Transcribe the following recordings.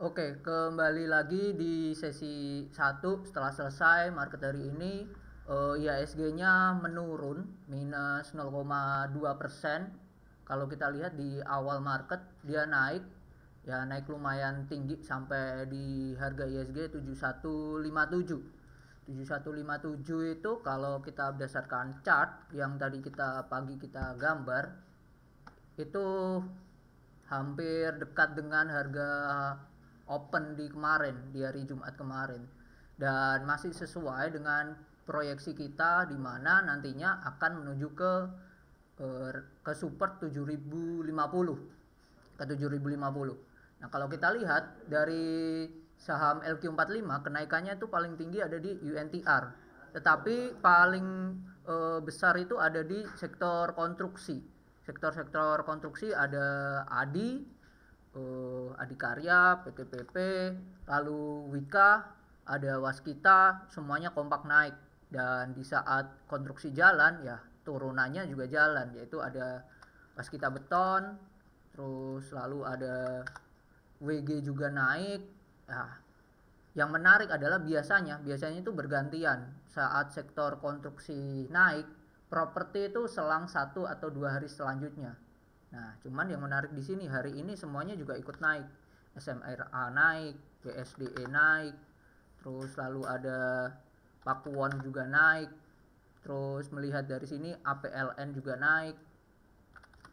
Oke, kembali lagi di sesi 1 setelah selesai market hari ini. IHSG-nya menurun minus 0,2%. Kalau kita lihat di awal market dia naik, ya naik lumayan tinggi sampai di harga IHSG 7157. 7157 itu kalau kita berdasarkan chart yang tadi pagi kita gambar, itu hampir dekat dengan harga open di kemarin, di hari Jumat kemarin, dan masih sesuai dengan proyeksi kita di mana nantinya akan menuju ke support 7050, ke 7050. Nah, kalau kita lihat dari saham LQ45, kenaikannya itu paling tinggi ada di UNTR, tetapi paling besar itu ada di sektor konstruksi. Sektor-sektor konstruksi ada Adikarya, PTPP, lalu Wika, ada Waskita, semuanya kompak naik. Dan di saat konstruksi jalan, ya turunannya juga jalan, yaitu ada Waskita Beton, terus lalu ada WG juga naik. Nah, yang menarik adalah biasanya itu bergantian. Saat sektor konstruksi naik, properti itu selang 1 atau 2 hari selanjutnya. Nah, cuman yang menarik di sini hari ini semuanya juga ikut naik. SMRA naik, BSDE naik, terus lalu ada Pakuwon juga naik. Terus melihat dari sini APLN juga naik.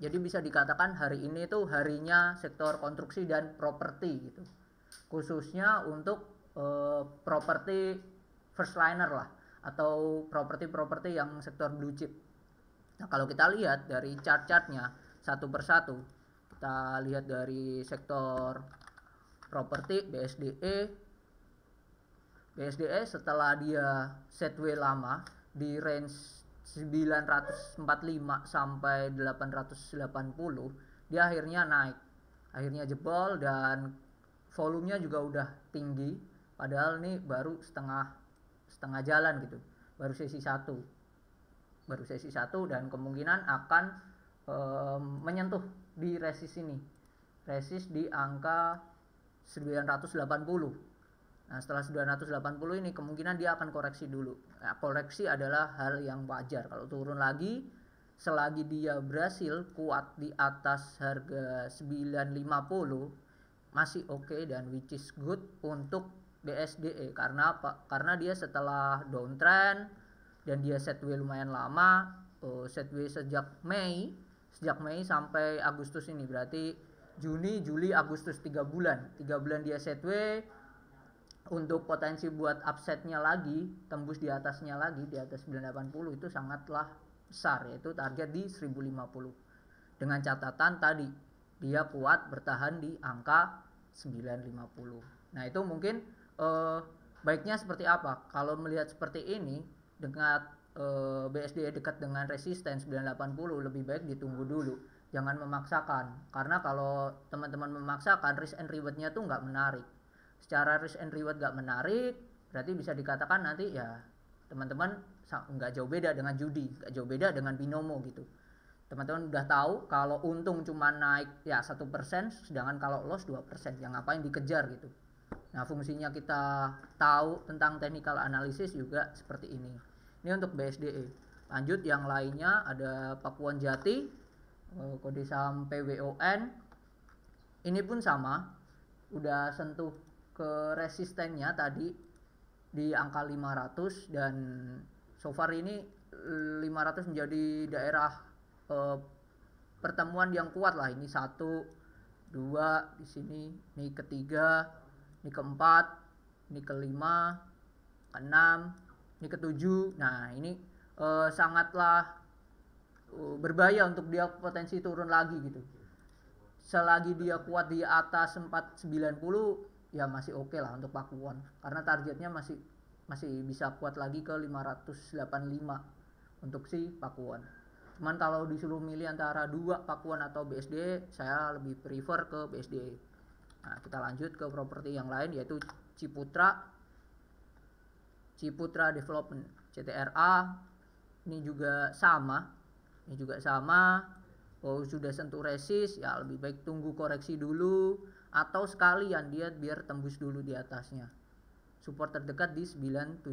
Jadi bisa dikatakan hari ini tuh harinya sektor konstruksi dan properti gitu. Khususnya untuk properti first liner lah, atau properti yang sektor blue chip. Nah, kalau kita lihat dari chart-chartnya satu persatu, kita lihat dari sektor properti BSDE setelah dia setway lama di range 945 sampai 880, dia akhirnya naik, akhirnya jebol, dan volumenya juga udah tinggi, padahal ini baru setengah jalan gitu, baru sesi satu dan kemungkinan akan menyentuh di resist ini, resist di angka 980. Nah, setelah 980 ini kemungkinan dia akan koreksi dulu. Nah, koreksi adalah hal yang wajar. Kalau turun lagi, selagi dia berhasil kuat di atas harga 950, masih oke, dan which is good untuk BSDE. Karena apa? Karena dia setelah downtrend dan dia setway lumayan lama, setway sejak Mei sampai Agustus ini, berarti Juni, Juli, Agustus, 3 bulan dia setway. Untuk potensi buat upsetnya lagi, tembus di atasnya lagi, di atas 980, itu sangatlah besar, yaitu target di 1050. Dengan catatan tadi dia kuat bertahan di angka 950. Nah, itu mungkin baiknya seperti apa? Kalau melihat seperti ini, dengan BSD dekat dengan resisten 980, lebih baik ditunggu dulu, jangan memaksakan. Karena kalau teman-teman memaksakan, risk and reward-nya tuh nggak menarik. Secara risk and reward gak menarik, berarti bisa dikatakan nanti ya teman-teman nggak jauh beda dengan judi, nggak jauh beda dengan binomo gitu. Teman-teman udah tahu kalau untung cuma naik ya 1%, sedangkan kalau loss 2%, yang ngapain dikejar gitu. Nah, fungsinya kita tahu tentang technical analysis juga seperti ini. Ini untuk BSDE. Lanjut yang lainnya ada Pakuwon Jati, kode saham PWON. Ini pun sama, udah sentuh ke resistennya tadi di angka 500, dan so far ini 500 menjadi daerah pertemuan yang kuat lah. Ini 1, 2 di sini, ini ketiga, ini keempat, ini kelima, keenam, ini ketujuh. Nah, ini sangatlah berbahaya untuk dia potensi turun lagi gitu. Selagi dia kuat di atas 490, ya masih oke lah untuk Pakuwon, karena targetnya masih bisa kuat lagi ke 585 untuk si Pakuwon. Cuman kalau disuruh milih antara dua, Pakuwon atau BSD, saya lebih prefer ke BSD. Nah, kita lanjut ke properti yang lain, yaitu Ciputra Development, CTRA. Ini juga sama, sudah sentuh resist, ya lebih baik tunggu koreksi dulu, atau sekalian dia biar tembus dulu di atasnya. Support terdekat di 970.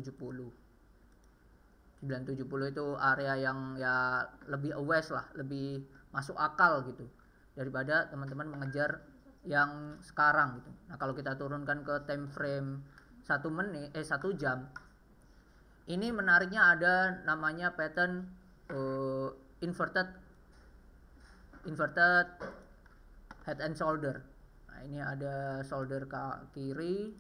970 itu area yang ya lebih aware lah, lebih masuk akal gitu daripada teman-teman mengejar yang sekarang gitu. Nah, kalau kita turunkan ke time frame 1 jam, ini menariknya ada namanya pattern inverted head and shoulder. Nah, ini ada shoulder ke kiri,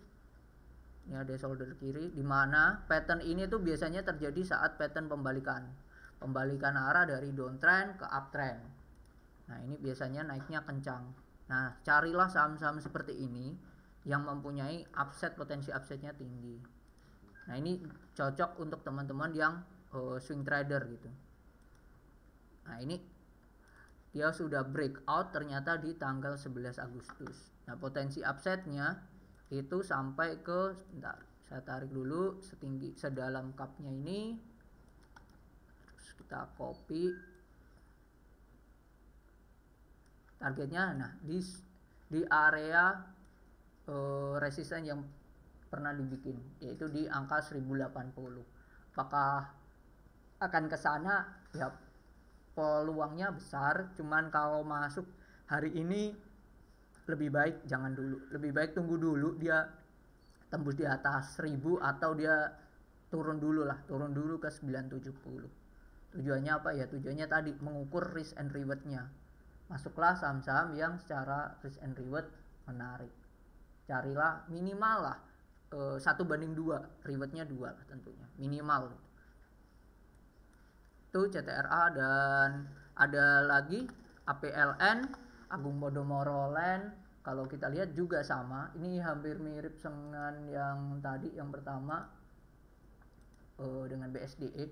ini ada shoulder kiri, di mana pattern ini tuh biasanya terjadi saat pattern pembalikan arah dari downtrend ke uptrend. Nah, ini biasanya naiknya kencang. Nah, carilah saham-saham seperti ini yang mempunyai upside, potensi upside-nya tinggi. Nah, ini cocok untuk teman-teman yang swing trader gitu. Nah, ini dia sudah breakout ternyata di tanggal 11 Agustus. Nah, potensi upside-nya itu sampai ke, sebentar, saya tarik dulu, sedalam cupnya ini, terus kita copy targetnya. Nah, di area resisten yang pernah dibikin, yaitu di angka 1080. Apakah akan ke sana? Ya, peluangnya besar, cuman kalau masuk hari ini lebih baik jangan dulu, lebih baik tunggu dulu dia tembus di atas 1000 atau dia turun dulu ke 970. Tujuannya apa ya? Tujuannya tadi mengukur risk and reward-nya. Masuklah saham-saham yang secara risk and reward menarik. Carilah minimal lah 1/2, reward-nya 2 lah tentunya, minimal. Itu CTRA, dan ada lagi APLN, Agung Podomoro Land. Kalau kita lihat juga sama, ini hampir mirip dengan yang tadi, yang pertama dengan BSDE.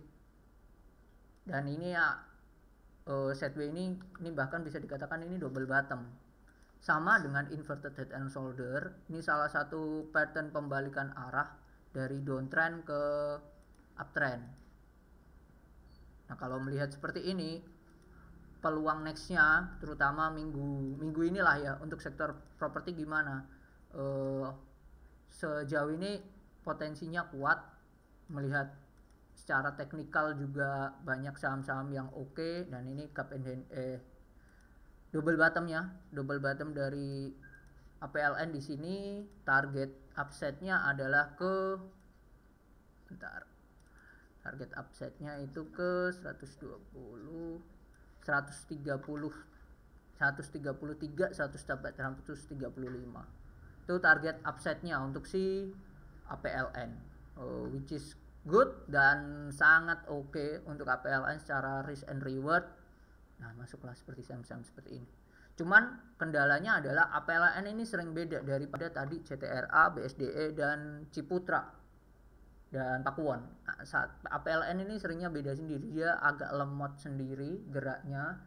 Dan ini ya sideways ini bahkan bisa dikatakan ini double bottom. Sama dengan inverted head and shoulder, ini salah satu pattern pembalikan arah dari downtrend ke uptrend. Nah, kalau melihat seperti ini, peluang nextnya terutama minggu inilah ya untuk sektor properti gimana. Sejauh ini potensinya kuat, melihat secara teknikal juga banyak saham-saham yang oke. Dan ini cup and double bottom dari APLN di sini. Target upside-nya adalah ke, target upside-nya itu ke 120, 130, 133, 135. Itu target upside-nya untuk si APLN, which is good dan sangat oke untuk APLN secara risk and reward. Nah, masuklah seperti saham-saham seperti ini. Cuman kendalanya adalah APLN ini sering beda daripada tadi CTRA, BSDE, dan Ciputra dan Pakuwon. Nah, saat APLN ini seringnya beda sendiri, dia agak lemot sendiri geraknya.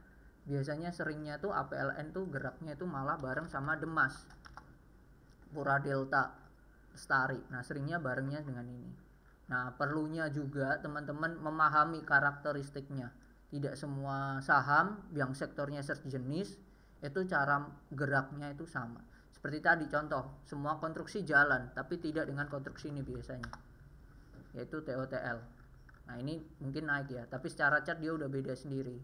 Biasanya seringnya tuh APLN tuh geraknya itu malah bareng sama Demas, Pura Delta, Lestari. Nah, seringnya barengnya dengan ini. Nah, perlunya juga teman-teman memahami karakteristiknya. Tidak semua saham yang sektornya sejenis itu cara geraknya itu sama. Seperti tadi contoh, semua konstruksi jalan, tapi tidak dengan konstruksi ini biasanya, yaitu TOTL. Nah, ini mungkin naik ya, tapi secara chart dia udah beda sendiri.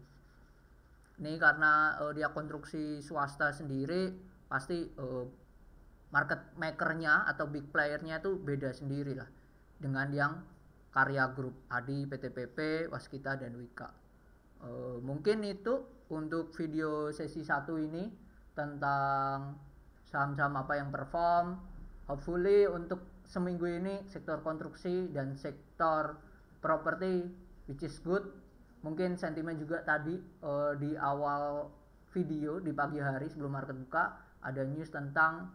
Ini karena dia konstruksi swasta sendiri, pasti market makernya atau big playernya itu beda sendiri lah dengan yang Karya Group, ADI, PTPP, Waskita, dan Wika. Mungkin itu untuk video sesi 1 ini tentang saham-saham apa yang perform. Hopefully untuk seminggu ini sektor konstruksi dan sektor properti which is good. Mungkin sentimen juga tadi di awal video di pagi hari sebelum market buka ada news tentang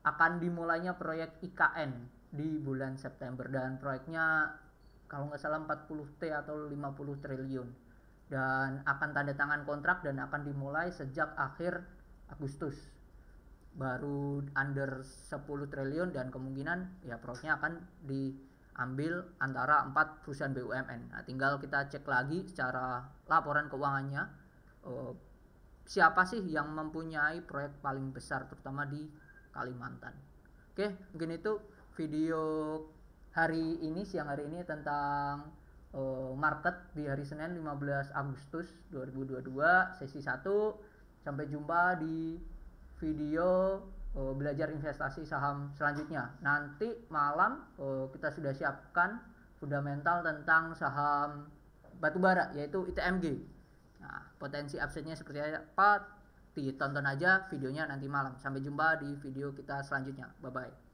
akan dimulainya proyek IKN di bulan September, dan proyeknya kalau nggak salah 40T atau 50 triliun, dan akan tanda tangan kontrak dan akan dimulai sejak akhir Agustus, baru under 10 triliun, dan kemungkinan ya proyeknya akan diambil antara 4 perusahaan BUMN. Nah, tinggal kita cek lagi secara laporan keuangannya siapa sih yang mempunyai proyek paling besar terutama di Kalimantan. Oke, mungkin itu video hari ini, siang hari ini, tentang market di hari Senin 15 Agustus 2022 sesi 1. Sampai jumpa di video belajar investasi saham selanjutnya. Nanti malam kita sudah siapkan fundamental tentang saham batubara, yaitu ITMG. Nah, potensi upside-nya seperti apa, ditonton aja videonya nanti malam. Sampai jumpa di video kita selanjutnya. Bye bye.